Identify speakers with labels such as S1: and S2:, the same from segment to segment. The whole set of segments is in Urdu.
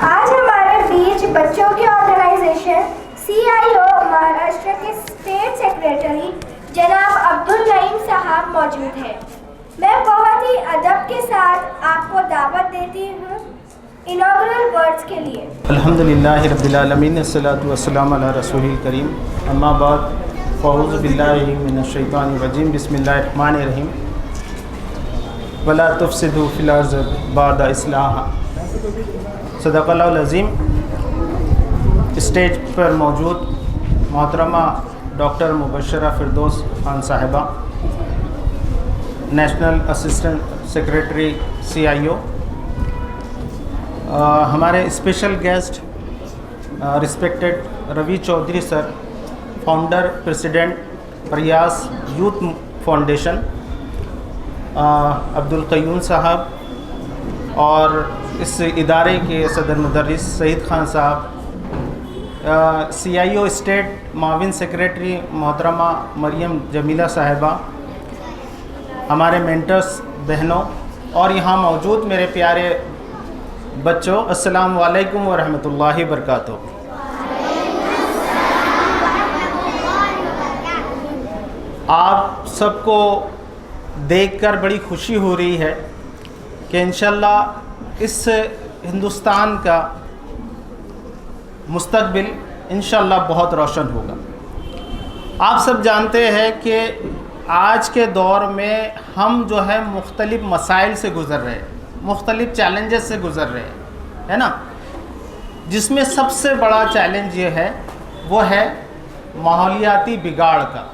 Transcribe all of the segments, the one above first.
S1: آج ہمارے بیچ بچوں کی آرگنائزیشن CIO مہاراشٹر کے اسٹیٹ سیکریٹری جناب عبدالنعیم صاحب موجود ہیں. میں بہت ہی ادب کے ساتھ آپ کو دعوت دیتی ہوں انوگرل ورڈز کے لیے.
S2: الحمدللہ رب العالمین والصلاۃ والسلام علی رسول الکریم. اما بعد فاعوذ باللہ من الشیطان الرجیم. بسم اللہ الرحمن الرحیم. ولا تفسدوا فی الارض بعد اصلاحها. صدق اللہ العظیم. اسٹیج پر موجود محترمہ ڈاکٹر مبشرہ Firdous Khan Sahiba, national assistant secretary CIO، ہمارے special guest respected Ravi Chaudhary sir, founder president Prayas youth foundation, Abdul Qayyum Sahab, اور اس ادارے کے صدر مدرس سعید خان صاحب، CIO اسٹیٹ معاون سیکریٹری محترمہ مریم جمیلہ صاحبہ، ہمارے مینٹرس بہنوں، اور یہاں موجود میرے پیارے بچوں، السلام علیکم ورحمۃ اللہ وبرکاتہ. آپ سب کو دیکھ کر بڑی خوشی ہو رہی ہے کہ انشاءاللہ اس ہندوستان کا مستقبل انشاءاللہ بہت روشن ہوگا. آپ سب جانتے ہیں کہ آج کے دور میں ہم جو ہے مختلف مسائل سے گزر رہے ہیں، مختلف چیلنجز سے گزر رہے ہیں، ہے نا، جس میں سب سے بڑا چیلنج یہ ہے وہ ہے ماحولیاتی بگاڑ کا.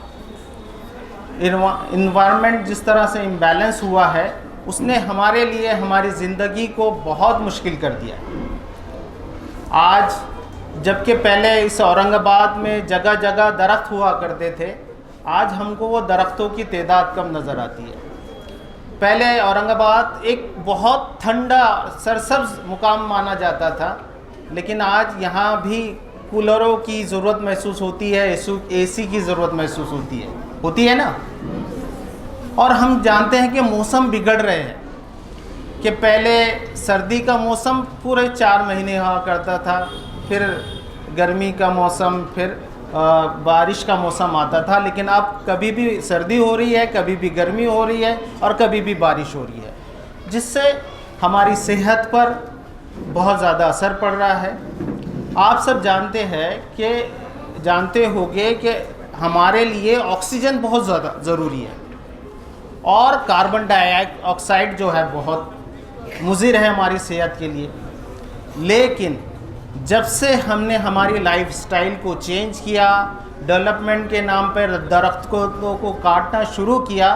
S2: انوائرمنٹ جس طرح سے امبیلنس ہوا ہے، اس نے ہمارے لیے ہماری زندگی کو بہت مشکل کر دیا. آج جبکہ پہلے اس اورنگ آباد میں جگہ جگہ درخت ہوا کرتے تھے، آج ہم کو وہ درختوں کی تعداد کم نظر آتی ہے. پہلے اورنگ آباد ایک بہت ٹھنڈا سرسبز مقام مانا جاتا تھا، لیکن آج یہاں بھی کولروں کی ضرورت محسوس ہوتی ہے، AC کی ضرورت محسوس ہوتی ہے نا. اور ہم جانتے ہیں کہ موسم بگڑ رہے ہیں، کہ پہلے سردی کا موسم پورے 4 مہینے ہوا کرتا تھا، پھر گرمی کا موسم، پھر بارش کا موسم آتا تھا، لیکن اب کبھی بھی سردی ہو رہی ہے، کبھی بھی گرمی ہو رہی ہے، اور کبھی بھی بارش ہو رہی ہے، جس سے ہماری صحت پر بہت زیادہ اثر پڑ رہا ہے. آپ سب جانتے ہوگے کہ ہمارے لیے آکسیجن بہت زیادہ ضروری ہے، اور کاربن ڈائی آکسائڈ جو ہے بہت مضر ہے ہماری صحت کے لیے. لیکن جب سے ہم نے ہماری لائف سٹائل کو چینج کیا، ڈیولپمنٹ کے نام پر درختوں کو کاٹنا شروع کیا،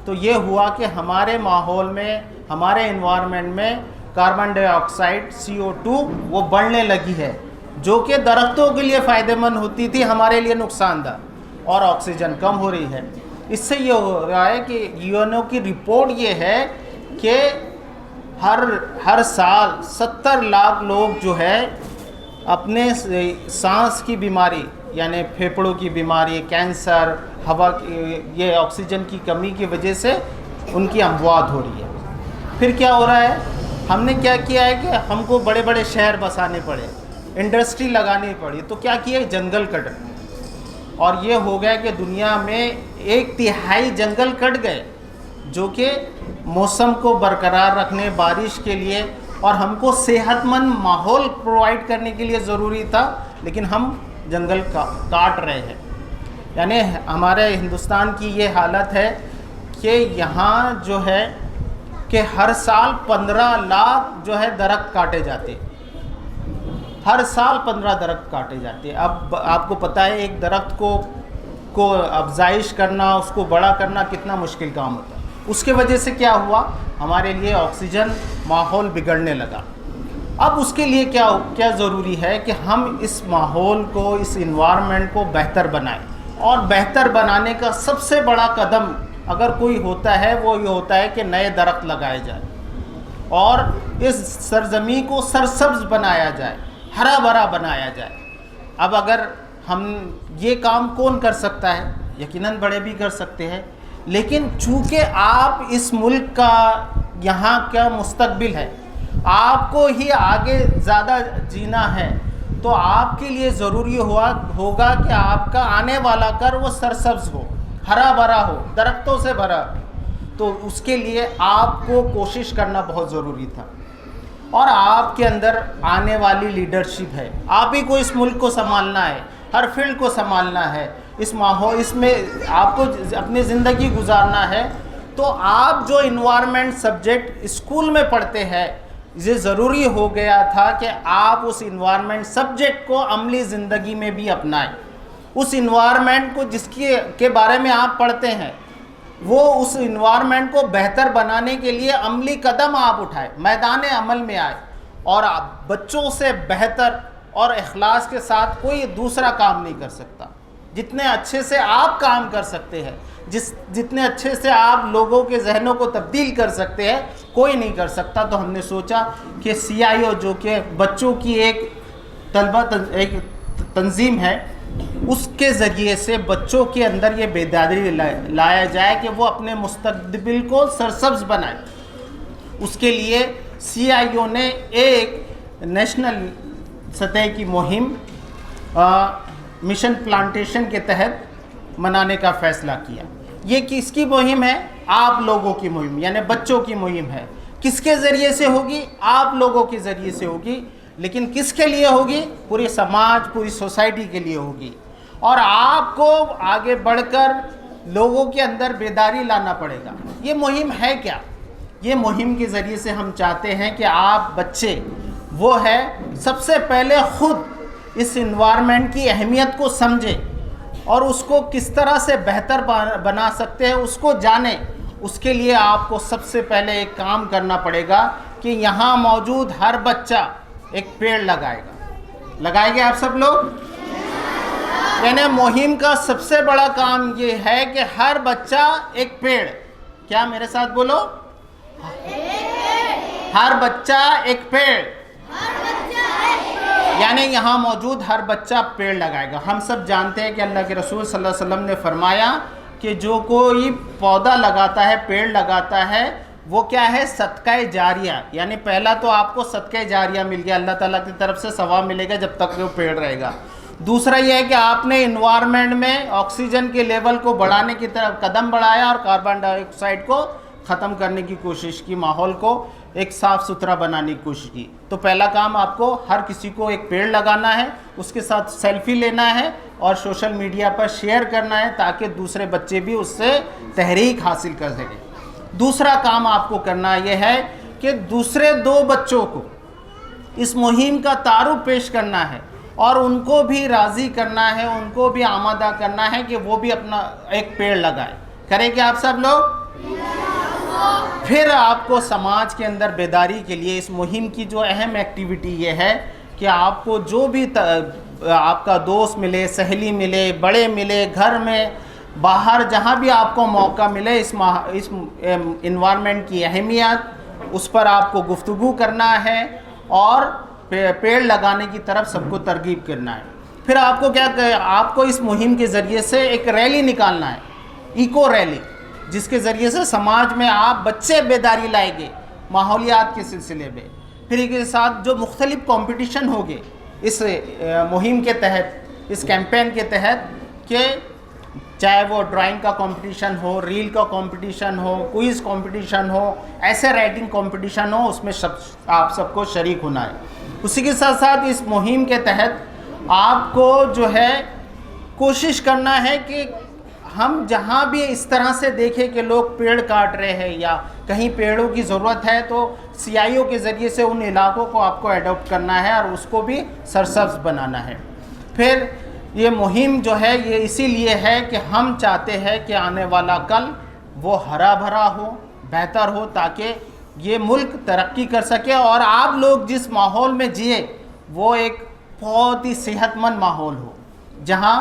S2: تو یہ ہوا کہ ہمارے ماحول میں، ہمارے انوائرمنٹ میں کاربن ڈائی آکسائڈ CO2 وہ بڑھنے لگی ہے، جو کہ درختوں کے لیے فائدہ مند ہوتی تھی، ہمارے لیے نقصان دہ، اور آکسیجن کم ہو رہی ہے. اس سے یہ ہو رہا ہے کہ UNO کی رپورٹ یہ ہے کہ ہر سال 70 لاکھ لوگ جو ہے اپنے سانس کی بیماری، یعنی پھیپھڑوں کی بیماری، کینسر، ہوا کی، یہ آکسیجن کی کمی کی وجہ سے ان کی اموات ہو رہی ہے. پھر کیا ہو رہا ہے، ہم نے کیا کیا ہے کہ ہم کو بڑے بڑے شہر بسانے پڑے، انڈسٹری لگانی پڑی، تو کیا کیا، جنگل کٹ، اور یہ ہو گیا کہ دنیا میں 1/3 جنگل کٹ گئے، جو کہ موسم کو برقرار رکھنے، بارش کے لیے، اور ہم کو صحت مند ماحول پرووائڈ کرنے کے لیے ضروری تھا، لیکن ہم جنگل کاٹ رہے ہیں. یعنی ہمارے ہندوستان کی یہ حالت ہے کہ یہاں جو ہے کہ ہر سال 15 لاکھ جو ہے درخت کاٹے جاتے، ہر سال 15 درخت کاٹے جاتے. اب آپ کو پتہ ہے ایک درخت کو افزائش کرنا، اس کو بڑا کرنا کتنا مشکل کام ہوتا ہے. اس کے وجہ سے کیا ہوا، ہمارے لیے آکسیجن ماحول بگڑنے لگا. اب اس کے لیے کیا ضروری ہے کہ ہم اس ماحول کو، اس انوائرمنٹ کو بہتر بنائیں، اور بہتر بنانے کا سب سے بڑا قدم اگر کوئی ہوتا ہے وہ یہ ہوتا ہے کہ نئے درخت لگائے جائیں، اور اس سرزمین کو سرسبز بنایا جائے، ہرا بھرا بنایا جائے. اب اگر ہم یہ کام کون کر سکتا ہے، یقیناً بڑے بھی کر سکتے ہیں، لیکن چونکہ آپ اس ملک کا، یہاں کا مستقبل ہے، آپ کو ہی آگے زیادہ جینا ہے تو آپ کے لیے ضروری ہوگا کہ آپ کا آنے والا کر وہ سرسبز ہو، ہرا بھرا ہو، درختوں سے بھرا. تو اس کے لیے آپ کو کوشش کرنا بہت ضروری تھا. اور آپ کے اندر آنے والی لیڈرشپ ہے، آپ ہی کو اس ملک کو سنبھالنا ہے، ہر فیلڈ کو سنبھالنا ہے، اس ماحول اس میں آپ کو اپنی زندگی گزارنا ہے. تو آپ جو انوائرمنٹ سبجیکٹ اسکول میں پڑھتے ہیں، یہ ضروری ہو گیا تھا کہ آپ اس انوائرمنٹ سبجیکٹ کو عملی زندگی میں بھی اپنائیں. اس انوائرمنٹ کو جس کے بارے میں آپ پڑھتے ہیں، وہ اس انوائرمنٹ کو بہتر بنانے کے لیے عملی قدم آپ اٹھائیں، میدان عمل میں آئے. اور بچوں سے بہتر اور اخلاص کے ساتھ کوئی دوسرا کام نہیں کر سکتا. جتنے اچھے سے آپ کام کر سکتے ہیں، جتنے اچھے سے آپ لوگوں کے ذہنوں کو تبدیل کر سکتے ہیں، کوئی نہیں کر سکتا. تو ہم نے سوچا کہ CIO جو کہ بچوں کی ایک تنظیم ہے، اس کے ذریعے سے بچوں کے اندر یہ بیداری لایا جائے کہ وہ اپنے مستقبل کو سرسبز بنائیں. اس کے لیے CIO نے ایک نیشنل سطح کی مہم مشن پلانٹیشن کے تحت منانے کا فیصلہ کیا. یہ کس کی مہم ہے؟ آپ لوگوں کی مہم، یعنی بچوں کی مہم ہے. کس کے ذریعے سے ہوگی؟ آپ لوگوں کے ذریعے سے ہوگی. لیکن کس کے لیے ہوگی؟ پوری سماج، پوری سوسائٹی کے لیے ہوگی. اور آپ کو آگے بڑھ کر لوگوں کے اندر بیداری لانا پڑے گا. یہ مہم ہے کیا؟ یہ مہم کے ذریعے سے ہم چاہتے ہیں کہ آپ بچے وہ ہے سب سے پہلے خود اس انوائرمنٹ کی اہمیت کو سمجھیں اور اس کو کس طرح سے بہتر بنا سکتے ہیں اس کو جانیں. اس کے لیے آپ کو سب سے پہلے ایک کام کرنا پڑے گا کہ یہاں موجود ہر بچہ ایک پیڑ لگائے گا. لگائیں گے آپ سب لوگ؟ یعنی مہم کا سب سے بڑا کام یہ ہے کہ ہر بچہ ایک پیڑ. کیا میرے ساتھ بولو؟ ہر بچہ ایک پیڑ. یعنی یہاں موجود ہر بچہ پیڑ لگائے گا. ہم سب جانتے ہیں کہ اللہ کے رسول صلی اللہ علیہ وسلم نے فرمایا کہ جو کوئی پودا لگاتا ہے، پیڑ لگاتا ہے، وہ کیا ہے؟ صدقہ جاریہ. یعنی پہلا تو آپ کو صدقہ جاریہ مل گیا، اللہ تعالیٰ کی طرف سے ثواب ملے گا جب تک وہ پیڑ رہے گا. دوسرا یہ ہے کہ آپ نے انوائرمنٹ میں آکسیجن کے لیول کو بڑھانے کی طرف قدم بڑھایا اور کاربن ڈائی آکسائڈ کو ختم کرنے کی کوشش کی، ماحول کو ایک صاف ستھرا بنانے کی کوشش کی. تو پہلا کام آپ کو ہر کسی کو ایک پیڑ لگانا ہے، اس کے ساتھ سیلفی لینا ہے اور سوشل میڈیا پر شیئر کرنا ہے تاکہ دوسرے بچے بھی اس سے تحریک حاصل کر سکیں. دوسرا کام آپ کو کرنا یہ ہے کہ دوسرے 2 بچوں کو اس مہم کا تعارف پیش کرنا ہے اور ان کو بھی راضی کرنا ہے، ان کو بھی آمادہ کرنا ہے کہ وہ بھی اپنا ایک پیڑ لگائیں. کریں گے آپ سب لوگ؟ پھر آپ کو سماج کے اندر بیداری کے لیے اس مہم کی جو اہم ایکٹیویٹی یہ ہے کہ آپ کو جو بھی آپ کا دوست ملے، سہیلی ملے، بڑے ملے، گھر میں باہر جہاں بھی آپ کو موقع ملے، اس انوائرمنٹ کی اہمیت اس پر آپ کو گفتگو کرنا ہے اور پیڑ لگانے کی طرف سب کو ترغیب کرنا ہے. پھر آپ کو آپ کو اس مہم کے ذریعے سے ایک ریلی نکالنا ہے، ایکو ریلی، جس کے ذریعے سے سماج میں آپ بچے بیداری لائیں گے ماحولیات کے سلسلے میں. پھر اس کے ساتھ جو مختلف کمپٹیشن ہوگے اس مہم کے تحت، اس کیمپین کے تحت، کہ چاہے وہ ڈرائنگ کا کمپٹیشن ہو، ریل کا کمپٹیشن ہو، کوئز کمپٹیشن ہو، ایسے رائٹنگ کمپٹیشن ہو، اس میں آپ سب کو شریک ہونا ہے. اسی کے ساتھ ساتھ اس مہم کے تحت آپ کو جو ہے کوشش کرنا ہے کہ ہم جہاں بھی اس طرح سے دیکھیں کہ لوگ پیڑ کاٹ رہے ہیں یا کہیں پیڑوں کی ضرورت ہے تو CIO کے ذریعے سے ان علاقوں کو آپ کو ایڈاپٹ کرنا ہے اور اس کو بھی سرسبز بنانا ہے. پھر یہ مہم جو ہے یہ اسی لیے ہے کہ ہم چاہتے ہیں کہ آنے والا کل وہ ہرا بھرا ہو، بہتر ہو، تاکہ یہ ملک ترقی کر سکے اور آپ لوگ جس ماحول میں جیے وہ ایک بہت ہی صحت مند ماحول ہو، جہاں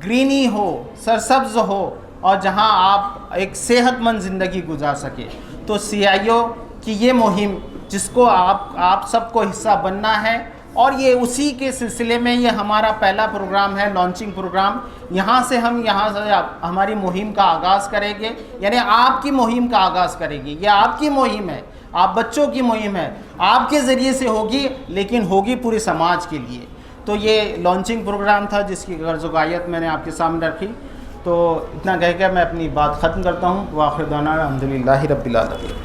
S2: گرینی ہو، سرسبز ہو اور جہاں آپ ایک صحت مند زندگی گزار سکے. تو CIO کی یہ مہم جس کو آپ سب کو حصہ بننا ہے، اور یہ اسی کے سلسلے میں یہ ہمارا پہلا پروگرام ہے، لانچنگ پروگرام. یہاں سے ہماری مہم کا آغاز کریں گے، یعنی آپ کی مہم کا آغاز کریں گے. یہ آپ کی مہم ہے، آپ بچوں کی مہم ہے, آپ کے ذریعے سے ہوگی لیکن ہوگی پورے سماج کے لیے. تو یہ لانچنگ پروگرام تھا جس کی غرض و غایت میں نے آپ کے سامنے رکھی. تو اتنا کہہ کر میں اپنی بات ختم کرتا ہوں. وآخر دعوانا الحمدللہ رب العالمین.